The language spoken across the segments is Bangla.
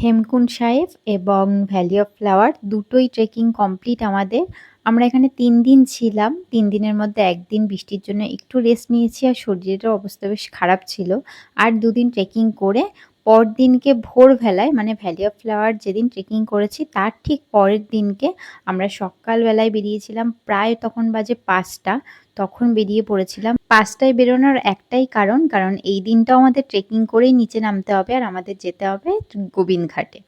হেমকুন্ড সাহেব এবং ভ্যালি অফ ফ্লাওয়ার দুটোই ট্রেকিং কমপ্লিট আমাদের। আমরা এখানে ৩ দিন ছিলাম। ৩ দিনের মধ্যে ১ দিন বৃষ্টির জন্য একটু রেস্ট নিয়েছি আর শরীরেরও অবস্থা বেশ খারাপ ছিল। আর ২ দিন ট্রেকিং করে পরদিনকে ভোরবেলায় মানে ভ্যালি অফ ফ্লাওয়ার যেদিন ট্রেকিং করেছি তার ঠিক পরের দিনকে আমরা সকালবেলায় বেরিয়েছিলাম। প্রায় তখন বাজে ৫টা। তখন বেরিয়ে পড়েছিলাম। ৫টায় বেরোনোর একটাই কারণ এই দিনটাও আমাদের ট্রেকিং করেই নিচে নামতে হবে আর আমাদের যেতে হবে গোবিন্দঘাটে।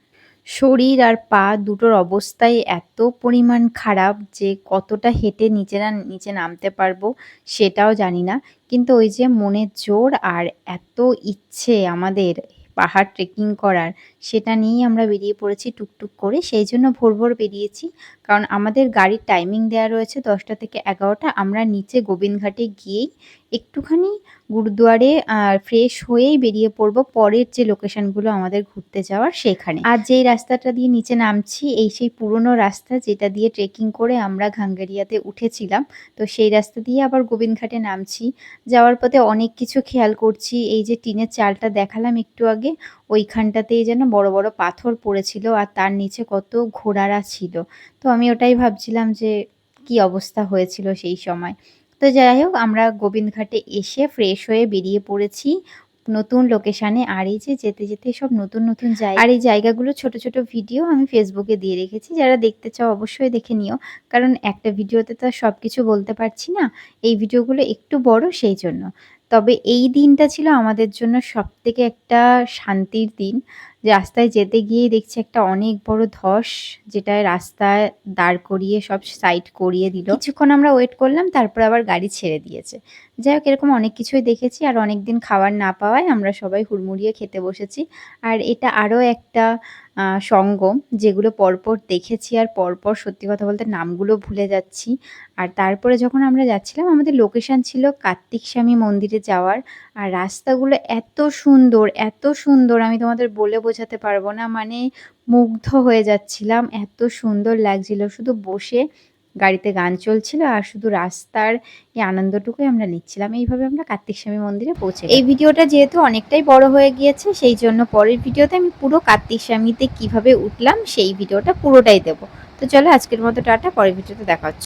শরীর আর পা দুটোর অবস্থাই এত পরিমাণ খারাপ যে কতটা হেঁটে নিচে নামতে পারবো সেটাও জানি না। কিন্তু ওই যে মনের জোর আর এত ইচ্ছে আমাদের পাহাড় ট্রেকিং করার, সেটা নিয়েই আমরা বেরিয়ে পড়েছি টুকটুক করে। সেই জন্য ভোর বেরিয়েছি। কারণ আমাদের গাড়ির টাইমিং দেয়া রয়েছে ১০টা থেকে ১১টা। আমরা নিচে গোবিন্দঘাটে গিয়েই একটুখানি গুরুদুয়ারে ফ্রেশ হয়েই বেরিয়ে পড়বো পরের যে লোকেশনগুলো আমাদের ঘুরতে যাওয়ার সেখানে। আর যেই রাস্তাটা দিয়ে নিচে নামছি এই সেই পুরনো রাস্তা যেটা দিয়ে ট্রেকিং করে আমরা ঘাঙ্গারিয়াতে উঠেছিলাম। তো সেই রাস্তা দিয়ে আবার গোবিন্দঘাটে নামছি। যাওয়ার পথে অনেক কিছু খেয়াল করছি। এই যে টিনের চালটা দেখালাম একটু আগে, ওইখানটাতেই যেন বড় বড় পাথর পড়েছিল আর তার নিচে কত ঘোড়ারা ছিল। তো আমি ওটাই ভাবছিলাম যে কি অবস্থা হয়েছিল সেই সময়। তো যাই হোক আমরা গোবিন্দঘাটে এসে ফ্রেশ হয়ে বেরিয়ে পড়েছি নতুন লোকেশনে। আর এই যে যেতে সব নতুন জায়গা, আর এই জায়গাগুলো ছোট ভিডিও আমি ফেসবুকে দিয়ে রেখেছি। যারা দেখতে চাও অবশ্যই দেখে নিও। কারণ একটা ভিডিওতে তো আর সবকিছু বলতে পারছি না। এই ভিডিওগুলো একটু বড় সেই জন্য। তবে এই দিনটা ছিল আমাদের জন্য সবথেকে একটা শান্তির দিন। রাস্তায় যেতে গিয়েই দেখছি একটা অনেক বড় ধস, যেটায় রাস্তায় দাঁড় করিয়ে সব সাইড করিয়ে দিল। কিছুক্ষণ আমরা ওয়েট করলাম, তারপর আবার গাড়ি ছেড়ে দিয়েছে। যাই হোক এরকম অনেক কিছুই দেখেছি আর অনেকদিন খাবার না পাওয়ায় আমরা সবাই হুড়মুড়িয়ে খেতে বসেছি। আর এটা আরও একটা সঙ্গম যেগুলো পরপর দেখেছি আর পরপর সত্যি কথা বলতে নামগুলো ভুলে যাচ্ছি। আর তারপরে যখন আমরা যাচ্ছিলাম আমাদের লোকেশন ছিল কার্তিক স্বামী মন্দিরে যাওয়ার। আর রাস্তাগুলো এত সুন্দর আমি তোমাদের বলে বোঝাতে পারবো না। মানে মুগ্ধ হয়ে যাচ্ছিলাম, এত সুন্দর লাগছিল। শুধু বসে গাড়িতে গান চলছিল আর শুধু রাস্তার এই আনন্দটুকুই আমরা নিচ্ছিলাম। এইভাবে আমরা কার্তিক স্বামী মন্দিরে পৌঁছে গেলাম। এই ভিডিওটা যেহেতু অনেকটাই বড় হয়ে গিয়েছে সেই জন্য পরের ভিডিওতে আমি পুরো কার্তিক স্বামীতে কিভাবে উঠলাম সেই ভিডিওটা পুরোটাই দেবো। তো চলো আজকের মতো টাটা, পরের ভিডিওতে দেখা হচ্ছে।